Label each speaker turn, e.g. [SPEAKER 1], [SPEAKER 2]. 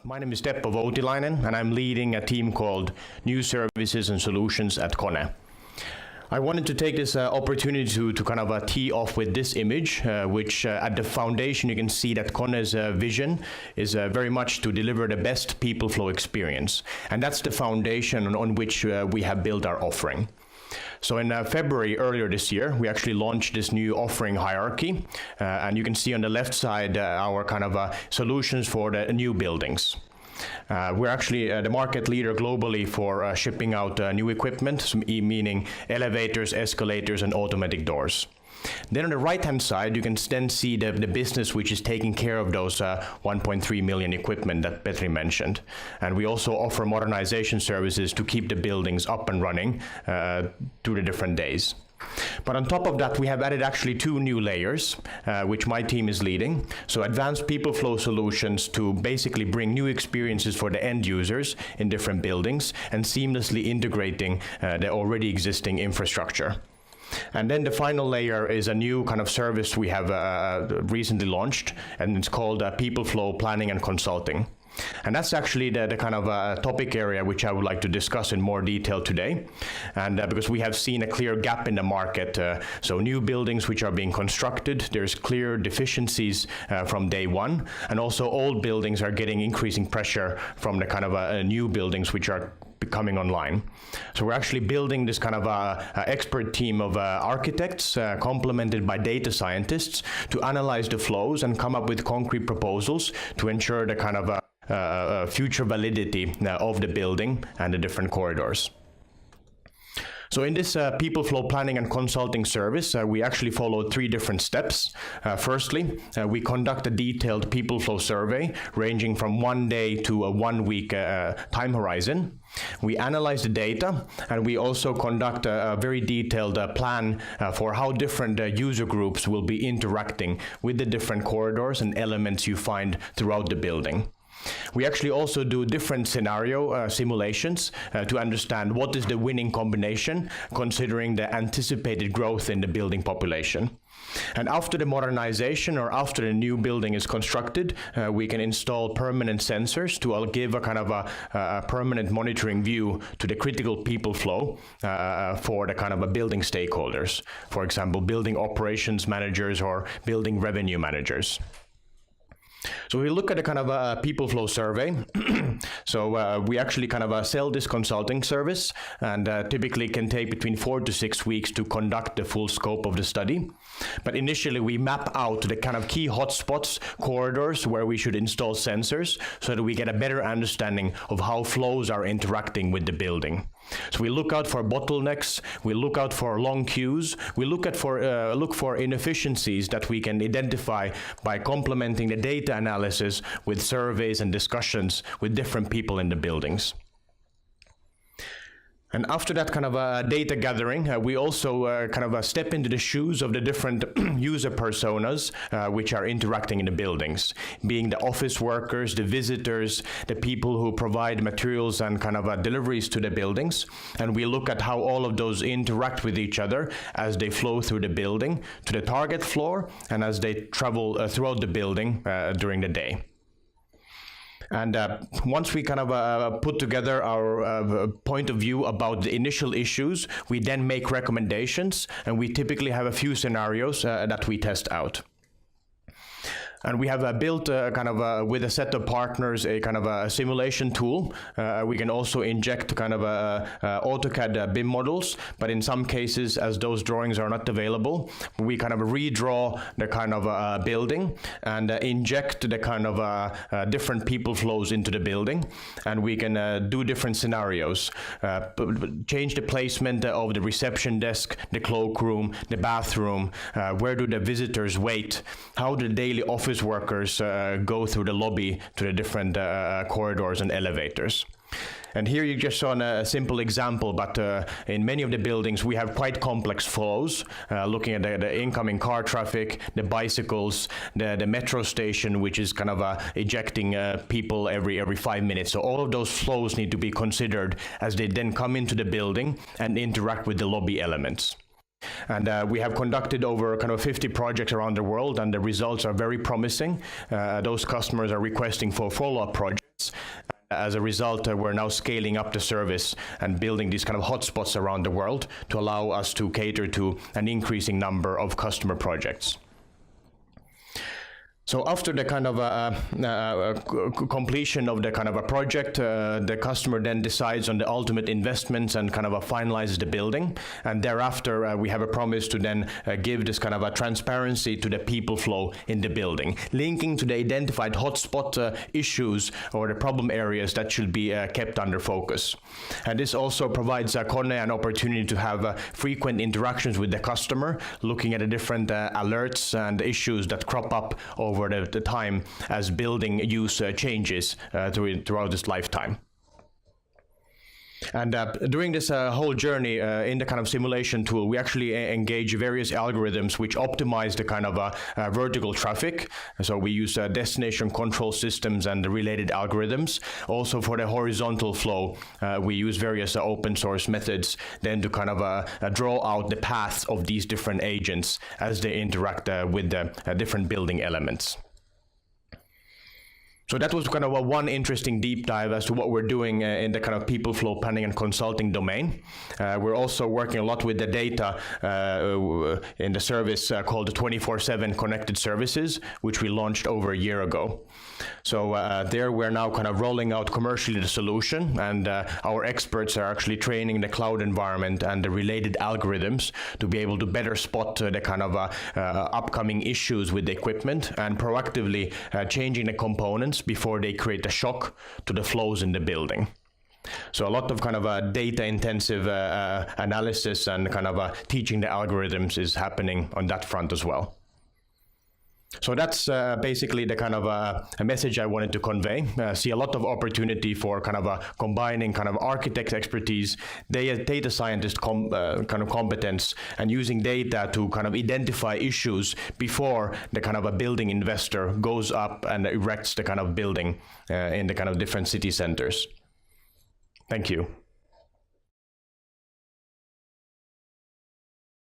[SPEAKER 1] My name is Teppo Voutilainen, and I'm leading a team called New Services and Solutions at KONE. I wanted to take this opportunity to kind of tee off with this image, which at the foundation you can see that KONE's vision is very much to deliver the best people flow experience. And that's the foundation on which we have built our offering. So in February earlier this year, we actually launched this new offering hierarchy. And you can see on the left side our kind of solutions for the new buildings. We're actually the market leader globally for shipping out new equipment, meaning elevators, escalators, and automatic doors. Then on the right-hand side, you can then see the business which is taking care of those 1.3 million equipment that Petri mentioned. And we also offer modernization services to keep the buildings up and running through the different days. But on top of that, we have added actually two new layers, which my team is leading. So advanced people flow solutions to basically bring new experiences for the end users in different buildings and seamlessly integrating the already existing infrastructure. And then the final layer is a new kind of service we have recently launched, and it's called People Flow Planning and Consulting. And that's actually the kind of topic area which I would like to discuss in more detail today. And because we have seen a clear gap in the market, so new buildings which are being constructed, there's clear deficiencies from day one, and also old buildings are getting increasing pressure from the kind of new buildings which are coming online. So we're actually building this kind of expert team of architects complemented by data scientists to analyze the flows and come up with concrete proposals to ensure the kind of future validity of the building and the different corridors. So in this people flow planning and consulting service, we actually followed three different steps. Firstly, we conduct a detailed people flow survey ranging from 1 day to a 1 week time horizon. We analyze the data, and we also conduct a very detailed plan for how different user groups will be interacting with the different corridors and elements you find throughout the building. We actually also do different scenario simulations to understand what is the winning combination, considering the anticipated growth in the building population. And after the modernization or after the new building is constructed, we can install permanent sensors to give a kind of a permanent monitoring view to the critical people flow for the kind of a building stakeholders. For example, building operations managers or building revenue managers. So we look at a kind of a people flow survey. So we actually kind of sell this consulting service, and typically can take between 4 to 6 weeks to conduct the full scope of the study. But initially we map out the kind of key hotspots, corridors where we should install sensors so that we get a better understanding of how flows are interacting with the building. So we look out for bottlenecks, we look out for long queues, we look for inefficiencies that we can identify by complementing the data analysis with surveys and discussions with different people in the buildings. And after that kind of data gathering, we also kind of step into the shoes of the different user personas which are interacting in the buildings, being the office workers, the visitors, the people who provide materials and kind of deliveries to the buildings. And we look at how all of those interact with each other as they flow through the building to the target floor and as they travel throughout the building during the day. And once we kind of put together our point of view about the initial issues, we then make recommendations, and we typically have a few scenarios that we test out. And we have built kind of with a set of partners a kind of a simulation tool. We can also inject kind of AutoCAD BIM models, but in some cases, as those drawings are not available, we kind of redraw the kind of building and inject the kind of different people flows into the building, and we can do different scenarios, change the placement of the reception desk, the cloakroom, the bathroom, where do the visitors wait, how do the daily office workers go through the lobby to the different corridors and elevators. And here you just saw a simple example, but in many of the buildings we have quite complex flows, looking at the incoming car traffic, the bicycles, the metro station, which is kind of ejecting people every 5 minutes. So all of those flows need to be considered as they then come into the building and interact with the lobby elements. And we have conducted over kind of 50 projects around the world, and the results are very promising. Those customers are requesting for follow-up projects, as a result, we're now scaling up the service and building these kind of hotspots around the world to allow us to cater to an increasing number of customer projects. So after the kind of completion of the kind of a project, the customer then decides on the ultimate investments and kind of finalizes the building. And thereafter, we have a promise to then give this kind of a transparency to the people flow in the building, linking to the identified hotspot issues or the problem areas that should be kept under focus. And this also provides KONE an opportunity to have frequent interactions with the customer, looking at the different alerts and issues that crop up over the time as building use changes throughout its lifetime. And during this whole journey in the kind of simulation tool, we actually engage various algorithms which optimize the kind of vertical traffic. So we use destination control systems and the related algorithms. Also for the horizontal flow, we use various open source methods then to kind of draw out the paths of these different agents as they interact with the different building elements. So that was kind of one interesting deep dive as to what we're doing in the kind of people flow planning and consulting domain. We're also working a lot with the data in the service called 24/7 Connected Services, which we launched over a year ago. So there we're now kind of rolling out commercially the solution, and our experts are actually training the cloud environment and the related algorithms to be able to better spot the kind of upcoming issues with the equipment and proactively changing the components before they create a shock to the flows in the building. So a lot of kind of data intensive analysis and kind of teaching the algorithms is happening on that front as well. So that's basically the kind of a message I wanted to convey. See a lot of opportunity for kind of combining kind of architect expertise, data scientist kind of competence, and using data to kind of identify issues before the kind of a building investor goes up and erects the kind of building in the kind of different city centers. Thank you.